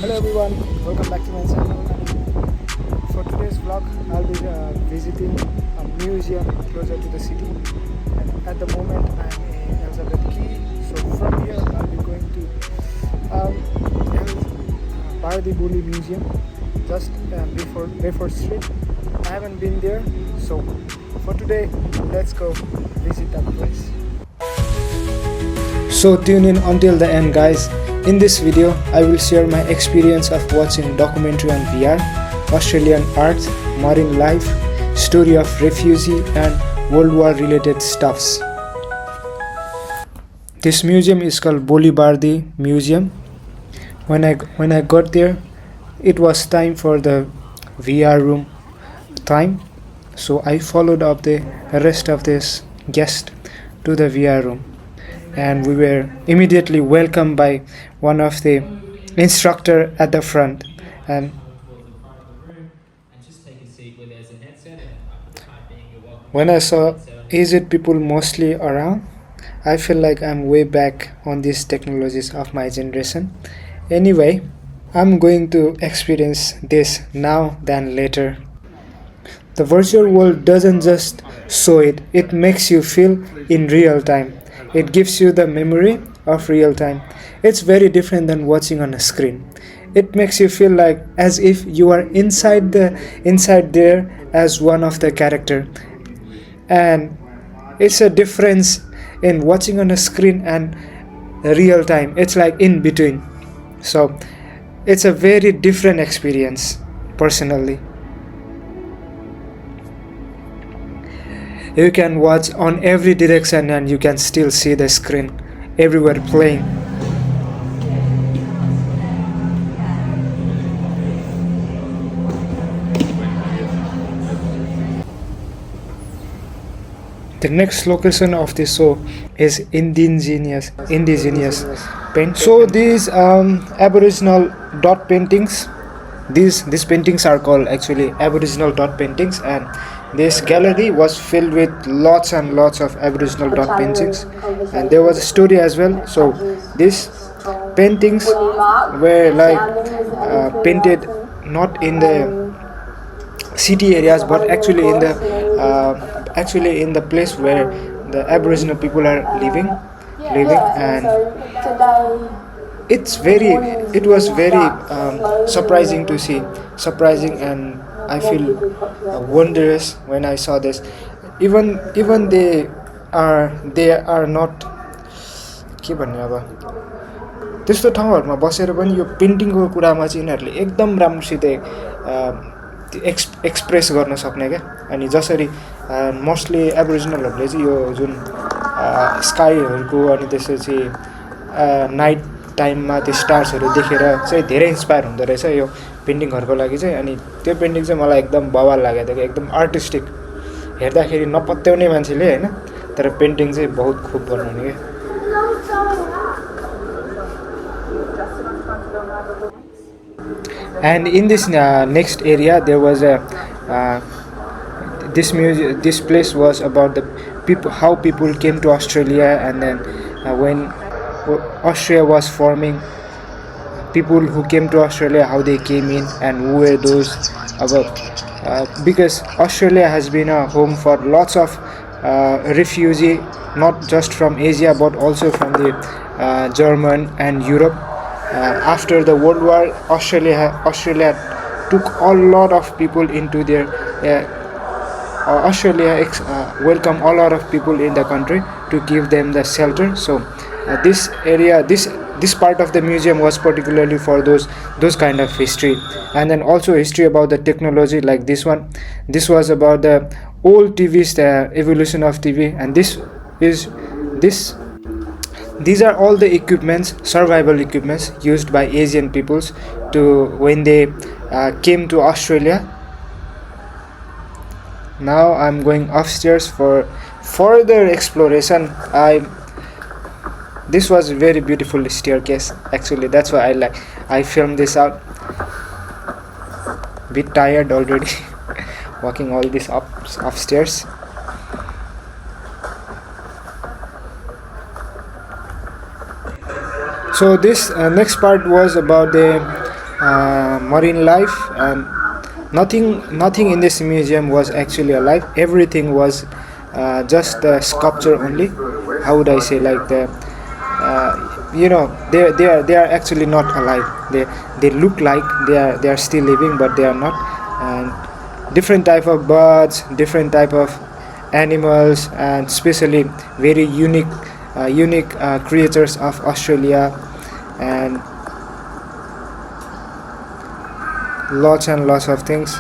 Hello everyone, welcome back to my channel. And for today's vlog, I'll be visiting a museum closer to the city. And at the moment, I'm in Elizabeth Key. So from here, I'll be going to Baldi Museum, just before Bayford Street. I haven't been there, so for today, let's go visit that place. So tune in until the end, guys. In this video, I will share my experience of watching documentary on VR, Australian art, marine life, story of refugee and World War related stuffs. This museum is called Bori Museum. When I got there, it was time for the VR room time, so I followed up the rest of this guest to the VR room. And we were immediately welcomed by one of the instructor at the front. And when I saw aged people mostly around, I feel like I'm way back on these technologies of my generation. Anyway, I'm going to experience this now than later. The virtual world doesn't just show it, it makes you feel in real time. It gives you the memory of real time. It's very different than watching on a screen. It makes you feel like as if you are inside there as one of the character. And it's a difference in watching on a screen and real time. It's like in between. So it's a very different experience personally. You can watch on every direction and you can still see the screen everywhere playing. The next location of this show is indigenous paint. So these Aboriginal dot paintings, these paintings are called actually Aboriginal dot paintings, and this gallery was filled with lots and lots of Aboriginal dot paintings, and there was a story as well. So these paintings were like painted not in the city areas, but actually in the place where the Aboriginal people are living, and it was very surprising to see, and I feel wondrous when I saw this. Even they are not के भन्ने अब त्यस्तो ठाउँहरुमा बसेर पनि यो पेन्टिङको कुरामा चाहिँ यिनीहरुले एकदम राम्रोसित express गर्न सक्ने के। अनि जसरी मोस्टली एबोरिजिनलहरुले चाहिँ यो जुन स्काईहरुको अनि त्यसपछि नाइट टाइममा त्यो स्टार्सहरु देखेर चाहिँ धेरै इन्स्पायर हुँदो रहेछ यो पेन्टिङहरुको लागि चाहिँ। अनि त्यो पेन्टिङ चाहिँ मलाई एकदम बवाल लागेको थियो, एकदम आर्टिस्टिक, हेर्दाखेरि नपत्याउने मान्छेले हैन, तर पेन्टिङ चाहिँ बहुत खूब बनाउने के। And in this next area there was a this place was about the people, how people came to Australia, and then when Australia was forming, people who came to Australia, how they came in and who were those because Australia has been a home for lots of refugee, not just from Asia but also from the German and Europe. After the World War, Australia took a lot of people into their welcomed a lot of people in the country to give them the shelter. So this area, this part of the museum was particularly for those kind of history, and then also history about the technology. Like this one, this was about the old TVs, the evolution of TV, and these are all the equipments, survival equipments used by Asian peoples to when they came to Australia. Now I'm going upstairs for further exploration. This was a very beautiful staircase actually, that's why I filmed this out. Bit tired already walking all this upstairs. So this next part was about the marine life, and nothing in this museum was actually alive. Everything was just a sculpture only. How would I say, like the they are actually not alive. They look like they are still living, but they are not. And different type of birds, different type of animals, and especially very unique creatures of Australia, and lots and lots of things,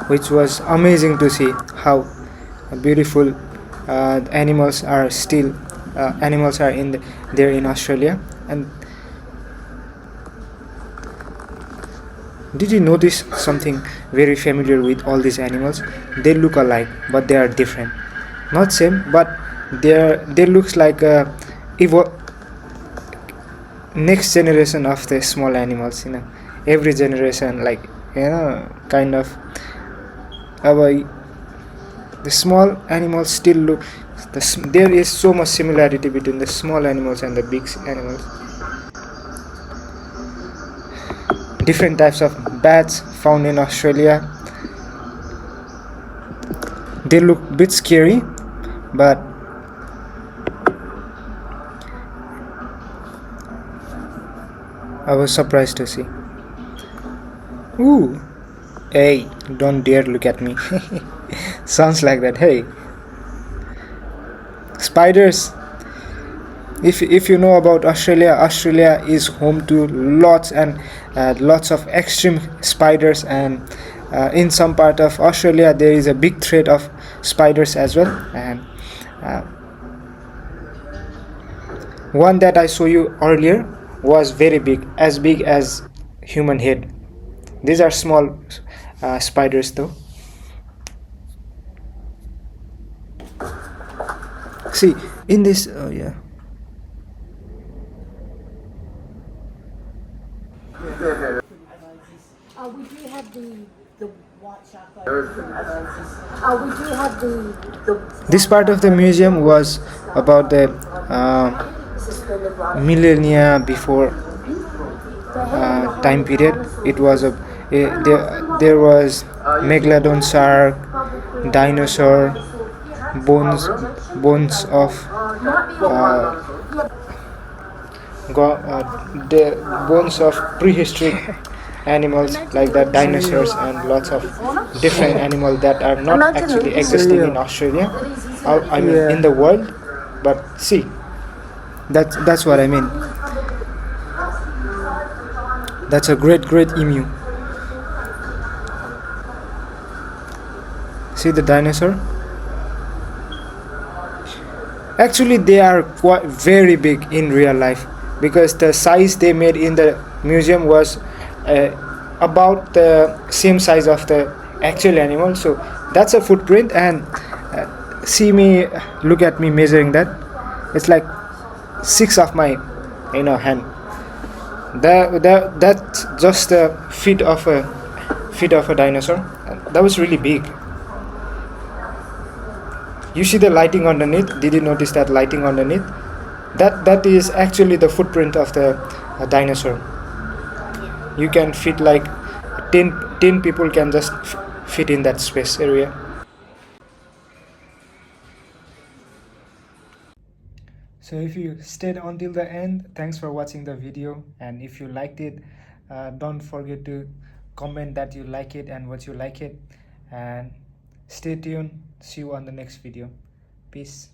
which was amazing to see how beautiful animals are there in Australia. And did you notice something very familiar with all these animals? They look alike, but they are different. Not same, but they looks like a evo- next generation of the small animals. Every generation, like, kind of our the small animals still look. There is so much similarity between the small animals and the big animals. Different types of bats found in Australia. They look a bit scary, but I was surprised to see. Ooh, hey, don't dare look at me. Sounds like that. Hey, spiders. If you know about Australia is home to lots of extreme spiders, and in some part of Australia there is a big threat of spiders as well. And uh, one that I saw you earlier was very big as human head. These are small spiders though. See, in this, oh yeah. We do have the white shark. We do have the. This part of the museum was about the millennia before time period. It was there was megalodon shark, dinosaur, bones of the bones of prehistoric animals, like that dinosaurs, and lots of different animals that are not actually existing in Australia, I mean in the world. But see, that's what I mean. That's a great emu. See the dinosaur? Actually, they are quite very big in real life, because the size they made in the museum was about the same size of the actual animal. So that's a footprint, and look at me measuring that. It's like six of my hand. That's just a feet of a dinosaur. That was really big. You see the lighting underneath? Did you notice that lighting underneath? That is actually the footprint of the dinosaur. You can fit like 10 people can just fit in that space area. So if you stayed until the end, thanks for watching the video. And if you liked it, don't forget to comment that you like it and what you like it. And stay tuned. See you on the next video. Peace.